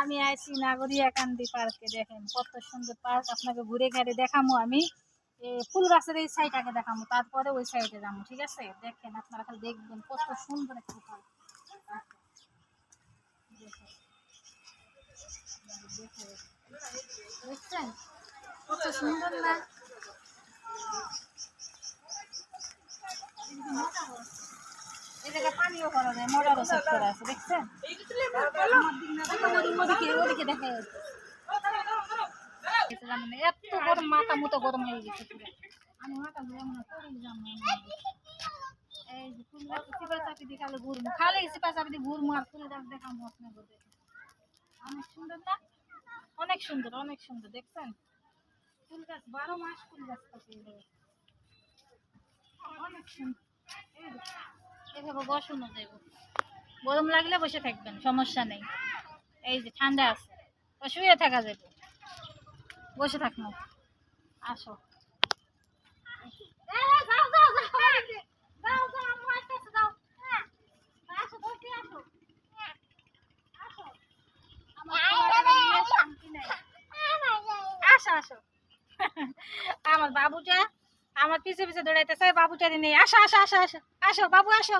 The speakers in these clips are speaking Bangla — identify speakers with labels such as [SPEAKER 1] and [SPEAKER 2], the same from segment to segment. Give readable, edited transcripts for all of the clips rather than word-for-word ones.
[SPEAKER 1] আমি আইছি নাগরিয়াকান্দি পার্কে। দেখেন কত সুন্দর পার্ক, আপনাকে ঘুরে ঘাড়ে দেখামু আমি। ফুল গাছের এই সাইড আগে দেখামু, তারপরে ওই সাইডে যাবো, ঠিক আছে? দেখেন আপনারা খালি দেখবেন কত সুন্দর একটা পার্ক। দেখছেন কত সুন্দর না? এই জায়গায় পানিও করা যায়, মোটরও সেট করা আছে, দেখছেন? ওদিকে দেখা যাচ্ছে। এত গরম, মাথা মতো গরম হয়ে গেছে পুরো। আমি মাথা ঘুরে মনে পড়ে যাবো। এই যে ফুল গাছ চিপা চাপি দিয়ে খালি ঘুরবো, খালি চিপা চাপি দিয়ে ঘুরবো আর ফুল গাছ দেখাবো আপনাদের। অনেক সুন্দর না? অনেক সুন্দর, অনেক সুন্দর। দেখছেন ফুল গাছ 12 মাস ফুল গাছ থাকে, অনেক সুন্দর। এভাবে বসানো যাইব, গরম লাগলে বসে থাকবেন, সমস্যা নেই। এই যে ঠান্ডা আছে, শুয়ে থাকা যাবে, বসে থাকবো। আসো। আমার বাবুটা আমার পিছে পিছে দৌড়াইতেছে, বাবুটারে নেই। আসো আসো আসো আসো আসো বাবু, আসো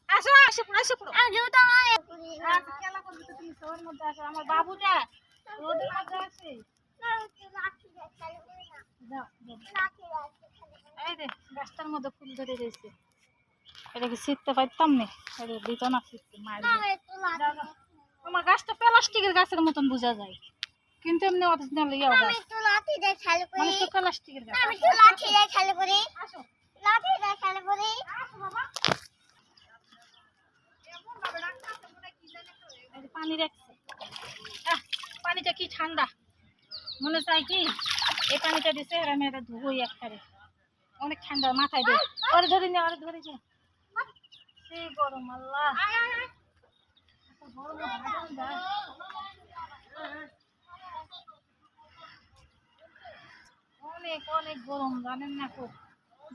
[SPEAKER 1] আসো আসো আসো পুরো খেলা করবি তো তুমি, শোর মধ্যে আসো। আমার বাবুটা রোদের মধ্যে আছে। এই রে গাছটার মধ্যে ফুল ধরে রয়েছে, এটাকে ছিটতে পারতাম না, এটা দিত না ছিটতে। আমার গাছটা প্লাস্টিকের গাছের মতন বোঝা যায়, কিন্তু এমনি অরিজিনাল ইয়াও গাছ। মানুষ তো প্লাস্টিকের গাছ। আসো পানি রাখছে, পানিটা কি ঠান্ডা, মনে চাই কি এই পানিটা দিছে আমি এটা ধুবই একবারে। অনেক ঠান্ডা, মাথায় দিয়ে ওরে ধরে নে, ওরে ধরে নে। সেই গরম, আল্লাহ অনেক অনেক গরম, জানেন না? খুব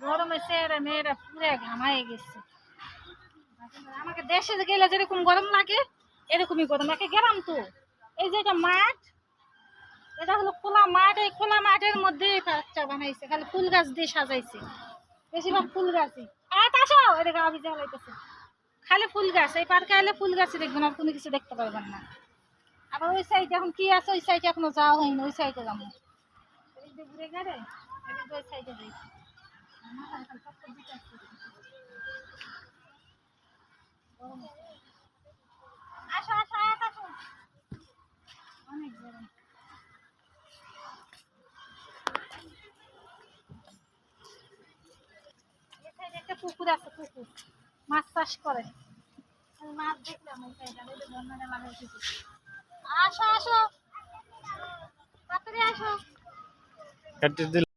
[SPEAKER 1] গরমে চেহারা মেয়েরা পুরো ঘামায় গেছে। আমাকে দেশে গেলে যেরকম গরম লাগে এরকমই গরম লাগে। গেলাম তো, এই যে এটা মাঠ, এটা হলো খোলা মাঠ। এই খোলা মাঠের মধ্যে পার্কটা বানাইছে, খালি ফুল গাছ দিয়ে সাজাইছে, বেশিরভাগ ফুল গাছই। আসো, এটা গাবি জ্বালাইতেছে, খালি ফুল গাছ। এই পার্কে এলে ফুল গাছই দেখবেন, আর কোনো কিছু দেখতে পারবেন না। আবার ওই সাইডে এখন কি আছে, ওই সাইডে এখনো যাওয়া হয়নি, ওই সাইডে যাবো। ঘুরে গেলে ওই সাইডে যাই। আসো আসো আসো, অনেক গরম। একটা পুকুর আছে, পুকুর মাছ চাষ করে, মাছ দেখলাম ওই সাইডে। আসো আসো তাড়াতাড়ি আসো।